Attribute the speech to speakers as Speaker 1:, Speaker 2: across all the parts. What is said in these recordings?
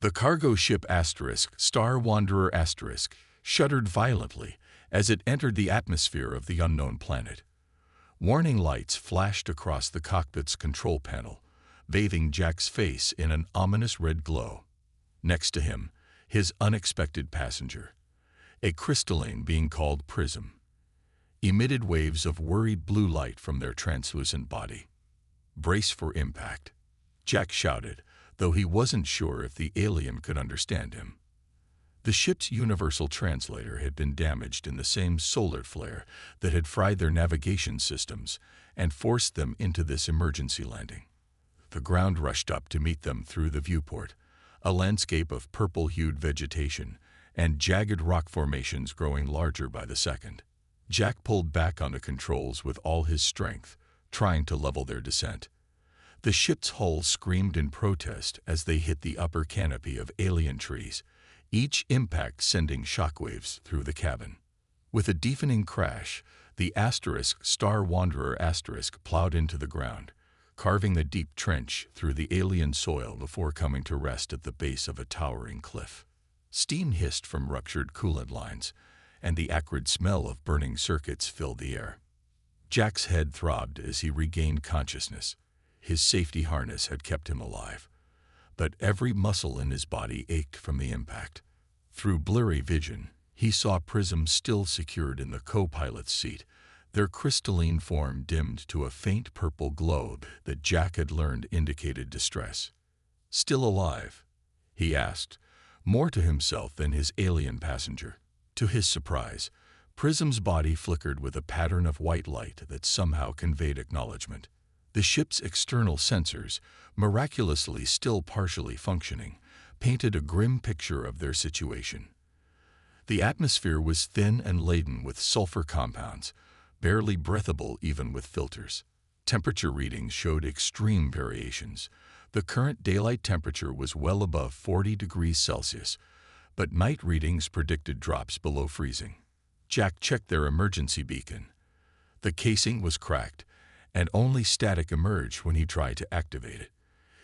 Speaker 1: The cargo ship Star Wanderer shuddered violently as it entered the atmosphere of the unknown planet. Warning lights flashed across the cockpit's control panel, bathing Jack's face in an ominous red glow. Next to him, his unexpected passenger, a crystalline being called Prism, emitted waves of worried blue light from their translucent body. "Brace for impact," Jack shouted, though he wasn't sure if the alien could understand him. The ship's universal translator had been damaged in the same solar flare that had fried their navigation systems and forced them into this emergency landing. The ground rushed up to meet them through the viewport, a landscape of purple-hued vegetation and jagged rock formations growing larger by the second. Jack pulled back on the controls with all his strength, trying to level their descent. The ship's hull screamed in protest as they hit the upper canopy of alien trees, each impact sending shockwaves through the cabin. With a deafening crash, the Star Wanderer plowed into the ground, carving a deep trench through the alien soil before coming to rest at the base of a towering cliff. Steam hissed from ruptured coolant lines, and the acrid smell of burning circuits filled the air. Jack's head throbbed as he regained consciousness. His safety harness had kept him alive, but every muscle in his body ached from the impact. Through blurry vision, he saw Prism still secured in the co-pilot's seat, their crystalline form dimmed to a faint purple glow that Jack had learned indicated distress. "Still alive?" he asked, more to himself than his alien passenger. To his surprise, Prism's body flickered with a pattern of white light that somehow conveyed acknowledgement. The ship's external sensors, miraculously still partially functioning, painted a grim picture of their situation. The atmosphere was thin and laden with sulfur compounds, barely breathable even with filters. Temperature readings showed extreme variations. The current daylight temperature was well above 40 degrees Celsius, but night readings predicted drops below freezing. Jack checked their emergency beacon. The casing was cracked, and only static emerged when he tried to activate it.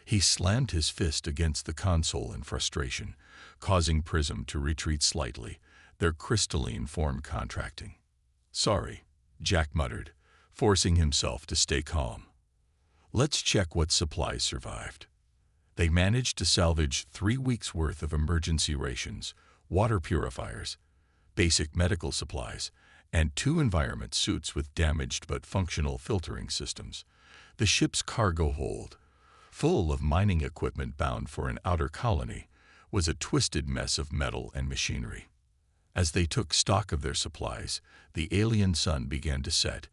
Speaker 1: He slammed his fist against the console in frustration, causing Prism to retreat slightly, their crystalline form contracting. "Sorry," Jack muttered, forcing himself to stay calm. "Let's check what supplies survived." They managed to salvage 3 weeks' worth of emergency rations, water purifiers, basic medical supplies, and 2 environment suits with damaged but functional filtering systems. The ship's cargo hold, full of mining equipment bound for an outer colony, was a twisted mess of metal and machinery. As they took stock of their supplies, the alien sun began to set,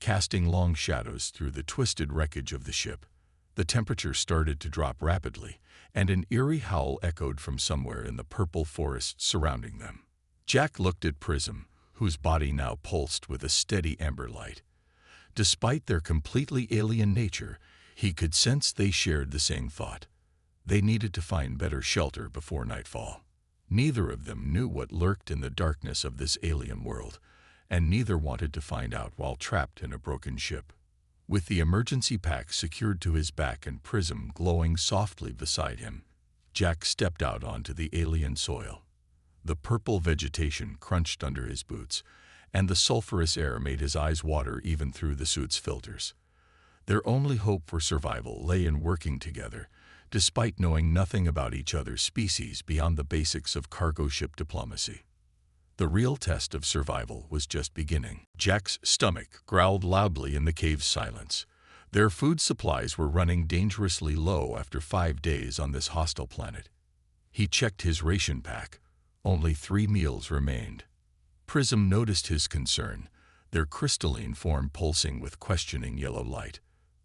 Speaker 1: casting long shadows through the twisted wreckage of the ship. The temperature started to drop rapidly, and an eerie howl echoed from somewhere in the purple forest surrounding them. Jack looked at Prism, whose body now pulsed with a steady amber light. Despite their completely alien nature, he could sense they shared the same thought. They needed to find better shelter before nightfall. Neither of them knew what lurked in the darkness of this alien world, and neither wanted to find out while trapped in a broken ship. With the emergency pack secured to his back and Prism glowing softly beside him, Jack stepped out onto the alien soil. The purple vegetation crunched under his boots, and the sulfurous air made his eyes water even through the suit's filters. Their only hope for survival lay in working together, despite knowing nothing about each other's species beyond the basics of cargo ship diplomacy. The real test of survival was just beginning. Jack's stomach growled loudly in the cave's silence. Their food supplies were running dangerously low after 5 days on this hostile planet. He checked his ration pack. Only 3 meals remained. Prism noticed his concern, their crystalline form pulsing with questioning yellow light.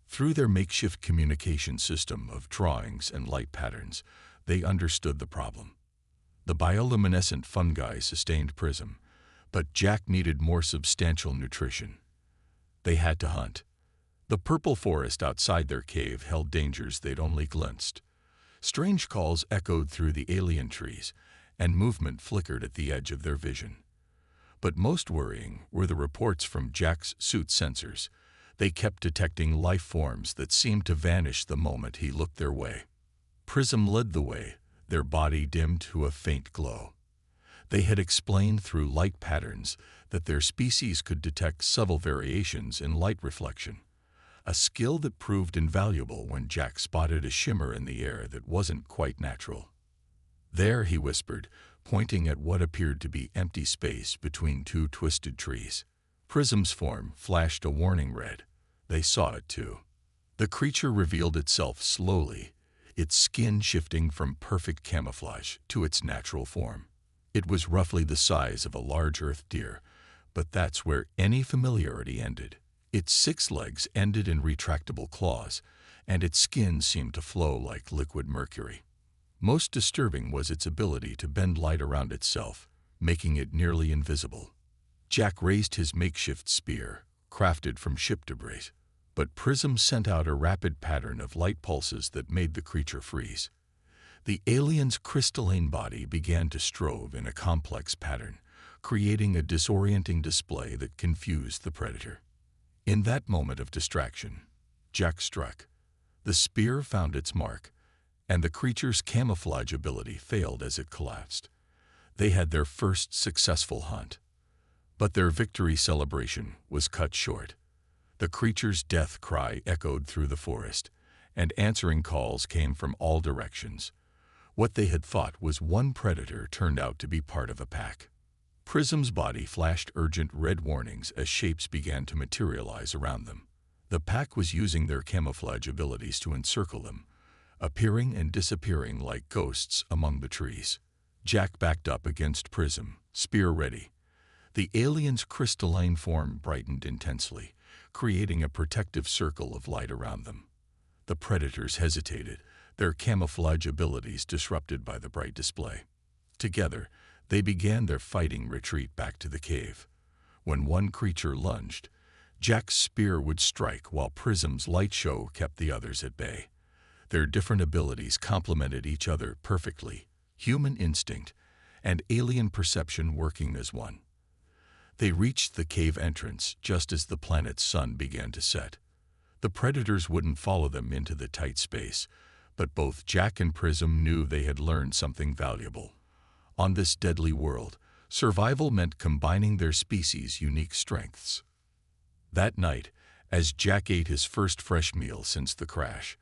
Speaker 1: Through their makeshift communication system of drawings and light patterns, they understood the problem. The bioluminescent fungi sustained Prism, but Jack needed more substantial nutrition. They had to hunt. The purple forest outside their cave held dangers they'd only glimpsed. Strange calls echoed through the alien trees, and movement flickered at the edge of their vision. But most worrying were the reports from Jack's suit sensors. They kept detecting life forms that seemed to vanish the moment he looked their way. Prism led the way, their body dimmed to a faint glow. They had explained through light patterns that their species could detect subtle variations in light reflection, a skill that proved invaluable when Jack spotted a shimmer in the air that wasn't quite natural. "There," he whispered, pointing at what appeared to be empty space between two twisted trees. Prism's form flashed a warning red. They saw it too. The creature revealed itself slowly, its skin shifting from perfect camouflage to its natural form. It was roughly the size of a large earth deer, but that's where any familiarity ended. Its 6 legs ended in retractable claws, and its skin seemed to flow like liquid mercury. Most disturbing was its ability to bend light around itself, making it nearly invisible. Jack raised his makeshift spear, crafted from ship debris, but Prism sent out a rapid pattern of light pulses that made the creature freeze. The alien's crystalline body began to strove in a complex pattern, creating a disorienting display that confused the predator. In that moment of distraction, Jack struck. The spear found its mark, and the creature's camouflage ability failed as it collapsed. They had their first successful hunt. But their victory celebration was cut short. The creature's death cry echoed through the forest, and answering calls came from all directions. What they had thought was one predator turned out to be part of a pack. Prism's body flashed urgent red warnings as shapes began to materialize around them. The pack was using their camouflage abilities to encircle them, appearing and disappearing like ghosts among the trees. Jack backed up against Prism, spear ready. The alien's crystalline form brightened intensely, creating a protective circle of light around them. The predators hesitated, their camouflage abilities disrupted by the bright display. Together, they began their fighting retreat back to the cave. When one creature lunged, Jack's spear would strike while Prism's light show kept the others at bay. Their different abilities complemented each other perfectly, human instinct and alien perception working as one. They reached the cave entrance just as the planet's sun began to set. The predators wouldn't follow them into the tight space, but both Jack and Prism knew they had learned something valuable. On this deadly world, survival meant combining their species' unique strengths. That night, as Jack ate his first fresh meal since the crash,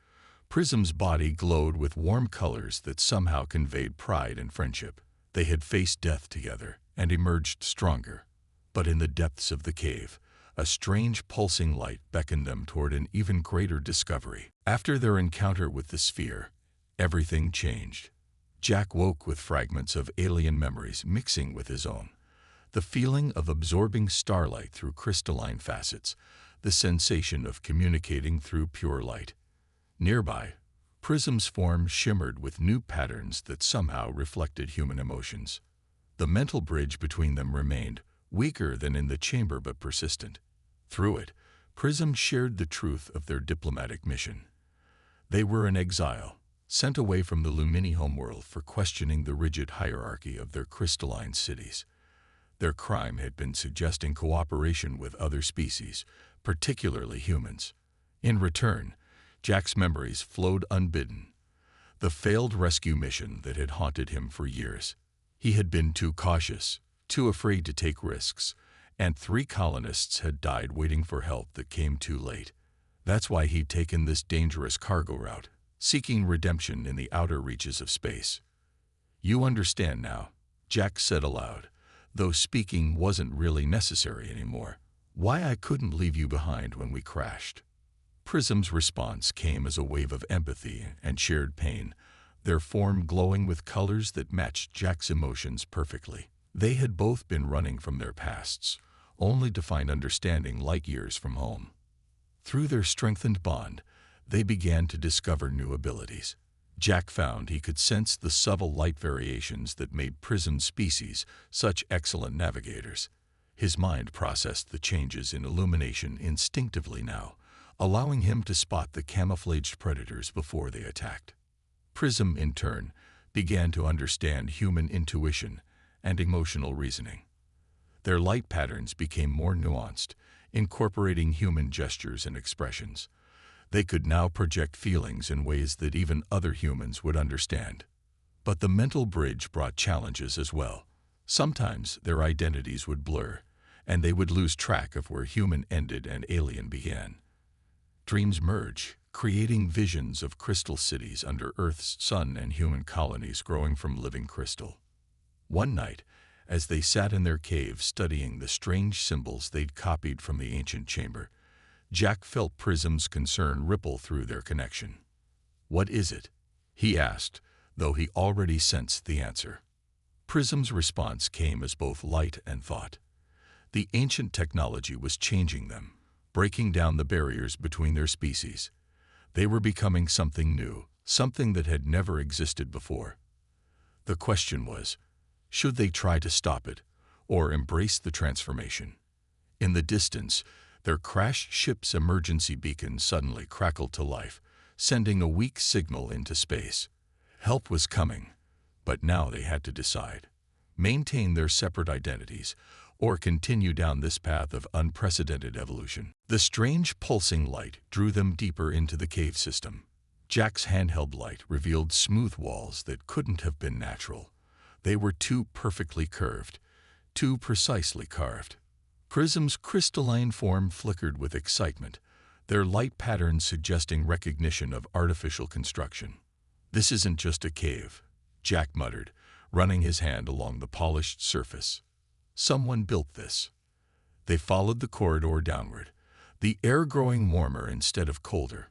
Speaker 1: Prism's body glowed with warm colors that somehow conveyed pride and friendship. They had faced death together and emerged stronger. But in the depths of the cave, a strange pulsing light beckoned them toward an even greater discovery. After their encounter with the sphere, everything changed. Jack woke with fragments of alien memories mixing with his own. The feeling of absorbing starlight through crystalline facets, the sensation of communicating through pure light. Nearby, Prism's form shimmered with new patterns that somehow reflected human emotions. The mental bridge between them remained, weaker than in the chamber but persistent. Through it, Prism shared the truth of their diplomatic mission. They were in exile, sent away from the Lumini homeworld for questioning the rigid hierarchy of their crystalline cities. Their crime had been suggesting cooperation with other species, particularly humans. In return, Jack's memories flowed unbidden. The failed rescue mission that had haunted him for years. He had been too cautious, too afraid to take risks, and 3 colonists had died waiting for help that came too late. That's why he'd taken this dangerous cargo route, seeking redemption in the outer reaches of space. "You understand now," Jack said aloud, though speaking wasn't really necessary anymore, "why I couldn't leave you behind when we crashed." Prism's response came as a wave of empathy and shared pain, their form glowing with colors that matched Jack's emotions perfectly. They had both been running from their pasts, only to find understanding light years from home. Through their strengthened bond, they began to discover new abilities. Jack found he could sense the subtle light variations that made Prism's species such excellent navigators. His mind processed the changes in illumination instinctively now, allowing him to spot the camouflaged predators before they attacked. Prism, in turn, began to understand human intuition and emotional reasoning. Their light patterns became more nuanced, incorporating human gestures and expressions. They could now project feelings in ways that even other humans would understand. But the mental bridge brought challenges as well. Sometimes their identities would blur, and they would lose track of where human ended and alien began. Dreams merge, creating visions of crystal cities under Earth's sun and human colonies growing from living crystal. One night, as they sat in their cave studying the strange symbols they'd copied from the ancient chamber, Jack felt Prism's concern ripple through their connection. "What is it?" he asked, though he already sensed the answer. Prism's response came as both light and thought. The ancient technology was changing them, breaking down the barriers between their species. They were becoming something new, something that had never existed before. The question was, should they try to stop it, or embrace the transformation? In the distance, their crashed ship's emergency beacon suddenly crackled to life, sending a weak signal into space. Help was coming, but now they had to decide: maintain their separate identities, or continue down this path of unprecedented evolution. The strange pulsing light drew them deeper into the cave system. Jack's handheld light revealed smooth walls that couldn't have been natural. They were too perfectly curved, too precisely carved. Prism's crystalline form flickered with excitement, their light patterns suggesting recognition of artificial construction. "This isn't just a cave," Jack muttered, running his hand along the polished surface. "Someone built this." They followed the corridor downward, the air growing warmer instead of colder.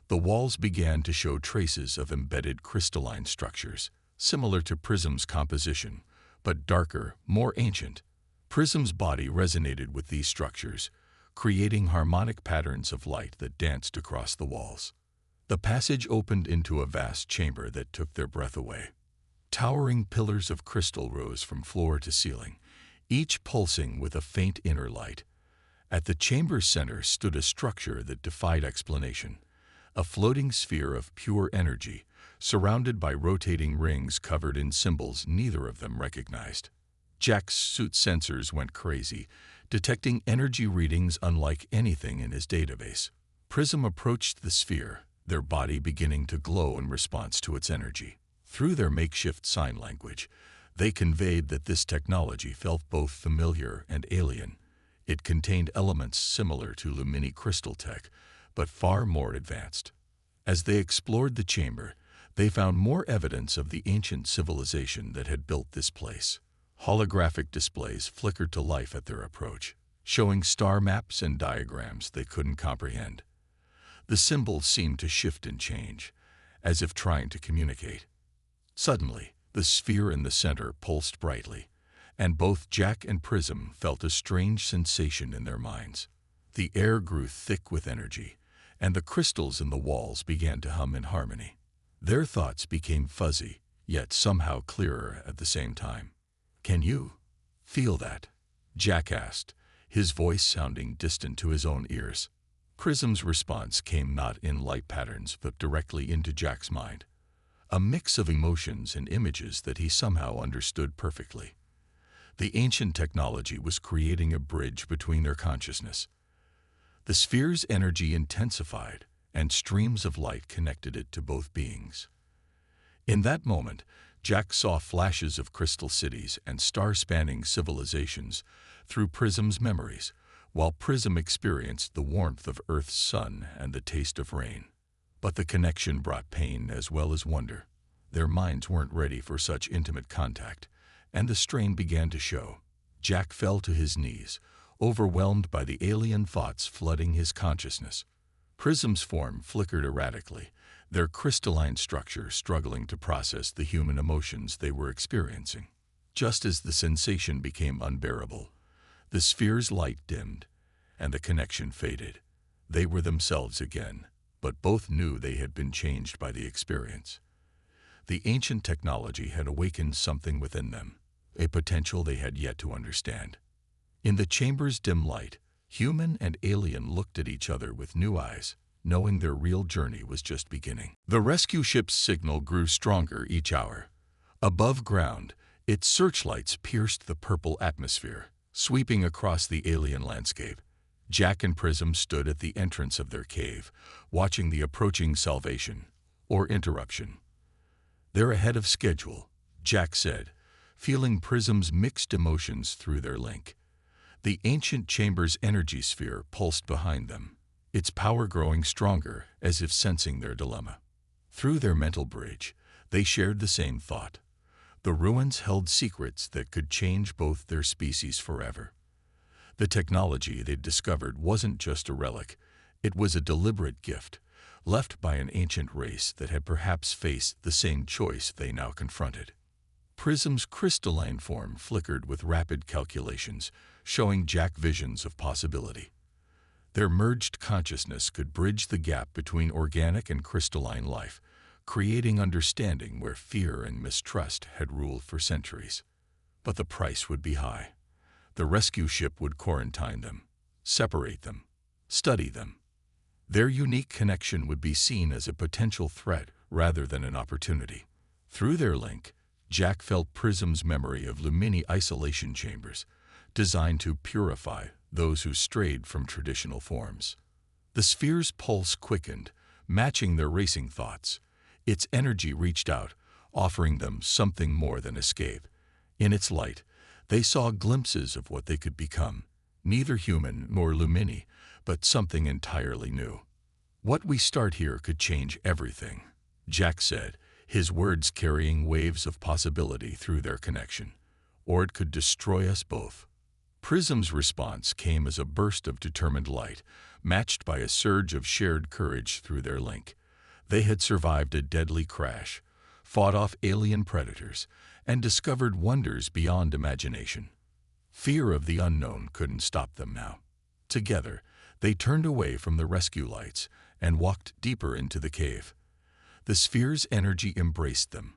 Speaker 1: The walls began to show traces of embedded crystalline structures, similar to Prism's composition, but darker, more ancient. Prism's body resonated with these structures, creating harmonic patterns of light that danced across the walls. The passage opened into a vast chamber that took their breath away. Towering pillars of crystal rose from floor to ceiling, each pulsing with a faint inner light. At the chamber's center stood a structure that defied explanation, a floating sphere of pure energy, surrounded by rotating rings covered in symbols neither of them recognized. Jack's suit sensors went crazy, detecting energy readings unlike anything in his database. Prism approached the sphere, their body beginning to glow in response to its energy. Through their makeshift sign language, they conveyed that this technology felt both familiar and alien. It contained elements similar to Lumini crystal tech, but far more advanced. As they explored the chamber, they found more evidence of the ancient civilization that had built this place. Holographic displays flickered to life at their approach, showing star maps and diagrams they couldn't comprehend. The symbols seemed to shift and change, as if trying to communicate. Suddenly, the sphere in the center pulsed brightly, and both Jack and Prism felt a strange sensation in their minds. The air grew thick with energy, and the crystals in the walls began to hum in harmony. Their thoughts became fuzzy, yet somehow clearer at the same time. "Can you feel that?" Jack asked, his voice sounding distant to his own ears. Prism's response came not in light patterns but directly into Jack's mind, a mix of emotions and images that he somehow understood perfectly. The ancient technology was creating a bridge between their consciousness. The sphere's energy intensified, and streams of light connected it to both beings. In that moment, Jack saw flashes of crystal cities and star-spanning civilizations through Prism's memories, while Prism experienced the warmth of Earth's sun and the taste of rain. But the connection brought pain as well as wonder. Their minds weren't ready for such intimate contact, and the strain began to show. Jack fell to his knees, overwhelmed by the alien thoughts flooding his consciousness. Prism's form flickered erratically, their crystalline structure struggling to process the human emotions they were experiencing. Just as the sensation became unbearable, the sphere's light dimmed, and the connection faded. They were themselves again, but both knew they had been changed by the experience. The ancient technology had awakened something within them, a potential they had yet to understand. In the chamber's dim light, human and alien looked at each other with new eyes, knowing their real journey was just beginning. The rescue ship's signal grew stronger each hour. Above ground, its searchlights pierced the purple atmosphere, sweeping across the alien landscape. Jack and Prism stood at the entrance of their cave, watching the approaching salvation, or interruption. "They're ahead of schedule," Jack said, feeling Prism's mixed emotions through their link. The ancient chamber's energy sphere pulsed behind them, its power growing stronger as if sensing their dilemma. Through their mental bridge, they shared the same thought. The ruins held secrets that could change both their species forever. The technology they'd discovered wasn't just a relic, it was a deliberate gift, left by an ancient race that had perhaps faced the same choice they now confronted. Prism's crystalline form flickered with rapid calculations, showing Jack visions of possibility. Their merged consciousness could bridge the gap between organic and crystalline life, creating understanding where fear and mistrust had ruled for centuries. But the price would be high. The rescue ship would quarantine them, separate them, study them. Their unique connection would be seen as a potential threat rather than an opportunity. Through their link, Jack felt Prism's memory of Lumini isolation chambers, designed to purify those who strayed from traditional forms. The sphere's pulse quickened, matching their racing thoughts. Its energy reached out, offering them something more than escape. In its light, they saw glimpses of what they could become, neither human nor Lumini, but something entirely new. "What we start here could change everything," Jack said, his words carrying waves of possibility through their connection. "Or it could destroy us both." Prism's response came as a burst of determined light, matched by a surge of shared courage through their link. They had survived a deadly crash, fought off alien predators, and discovered wonders beyond imagination. Fear of the unknown couldn't stop them now. Together, they turned away from the rescue lights and walked deeper into the cave. The sphere's energy embraced them,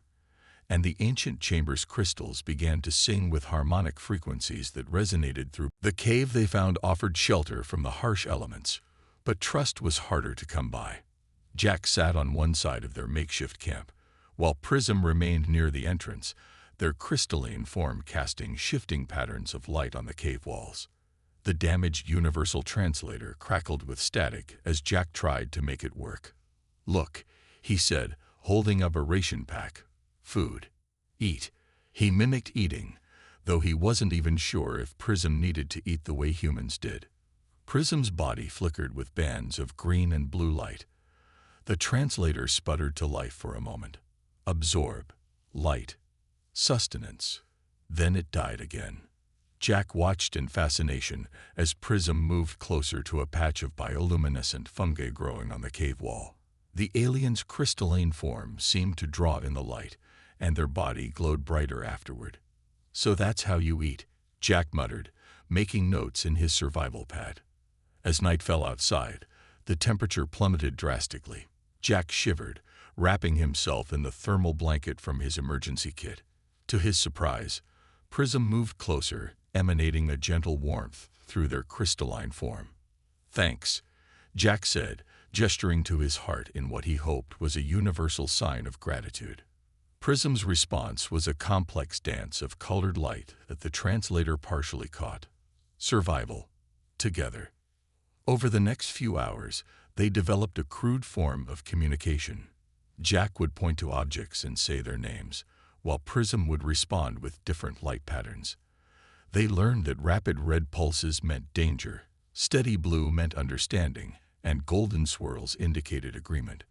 Speaker 1: and the ancient chamber's crystals began to sing with harmonic frequencies that resonated through. The cave they found offered shelter from the harsh elements, but trust was harder to come by. Jack sat on one side of their makeshift camp, while Prism remained near the entrance, their crystalline form casting shifting patterns of light on the cave walls. The damaged universal translator crackled with static as Jack tried to make it work. "Look," he said, holding up a ration pack. "Food. Eat." He mimicked eating, though he wasn't even sure if Prism needed to eat the way humans did. Prism's body flickered with bands of green and blue light. The translator sputtered to life for a moment. Absorb. Light. Sustenance. Then it died again. Jack watched in fascination as Prism moved closer to a patch of bioluminescent fungi growing on the cave wall. The alien's crystalline form seemed to draw in the light, and their body glowed brighter afterward. "So that's how you eat," Jack muttered, making notes in his survival pad. As night fell outside, the temperature plummeted drastically. Jack shivered, wrapping himself in the thermal blanket from his emergency kit. To his surprise, Prism moved closer, emanating a gentle warmth through their crystalline form. "Thanks," Jack said, gesturing to his heart in what he hoped was a universal sign of gratitude. Prism's response was a complex dance of colored light that the translator partially caught. Survival. Together. Over the next few hours, they developed a crude form of communication. Jack would point to objects and say their names, while Prism would respond with different light patterns. They learned that rapid red pulses meant danger, steady blue meant understanding, and golden swirls indicated agreement.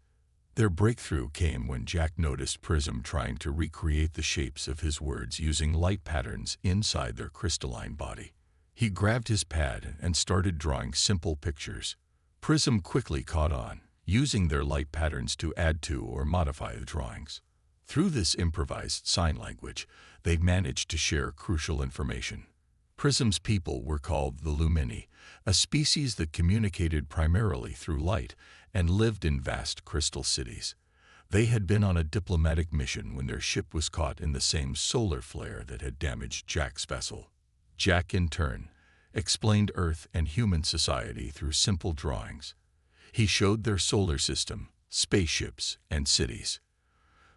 Speaker 1: Their breakthrough came when Jack noticed Prism trying to recreate the shapes of his words using light patterns inside their crystalline body. He grabbed his pad and started drawing simple pictures. Prism quickly caught on, using their light patterns to add to or modify the drawings. Through this improvised sign language, they managed to share crucial information. Prism's people were called the Lumini, a species that communicated primarily through light and lived in vast crystal cities. They had been on a diplomatic mission when their ship was caught in the same solar flare that had damaged Jack's vessel. Jack, in turn, explained Earth and human society through simple drawings. He showed their solar system, spaceships, and cities.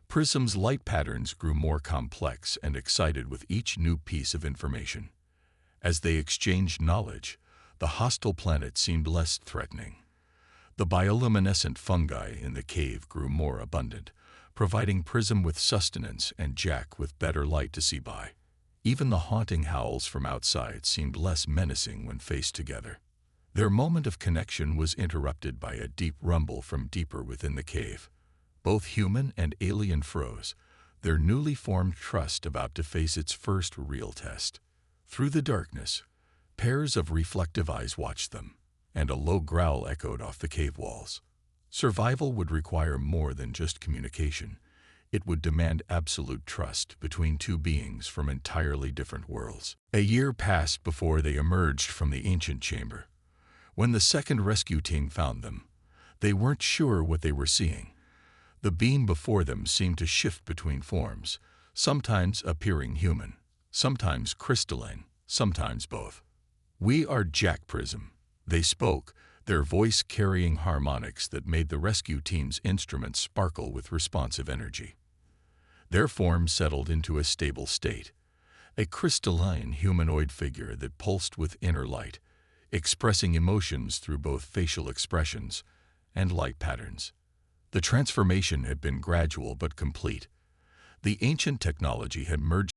Speaker 1: Prism's light patterns grew more complex and excited with each new piece of information. As they exchanged knowledge, the hostile planet seemed less threatening. The bioluminescent fungi in the cave grew more abundant, providing Prism with sustenance and Jack with better light to see by. Even the haunting howls from outside seemed less menacing when faced together. Their moment of connection was interrupted by a deep rumble from deeper within the cave. Both human and alien froze, their newly formed trust about to face its first real test. Through the darkness, pairs of reflective eyes watched them, and a low growl echoed off the cave walls. Survival would require more than just communication. It would demand absolute trust between two beings from entirely different worlds. A year passed before they emerged from the ancient chamber. When the second rescue team found them, they weren't sure what they were seeing. The beam before them seemed to shift between forms, sometimes appearing human, sometimes crystalline, sometimes both. "We are Jack Prism," they spoke, their voice carrying harmonics that made the rescue team's instruments sparkle with responsive energy. Their form settled into a stable state, a crystalline humanoid figure that pulsed with inner light, expressing emotions through both facial expressions and light patterns. The transformation had been gradual but complete. The ancient technology had merged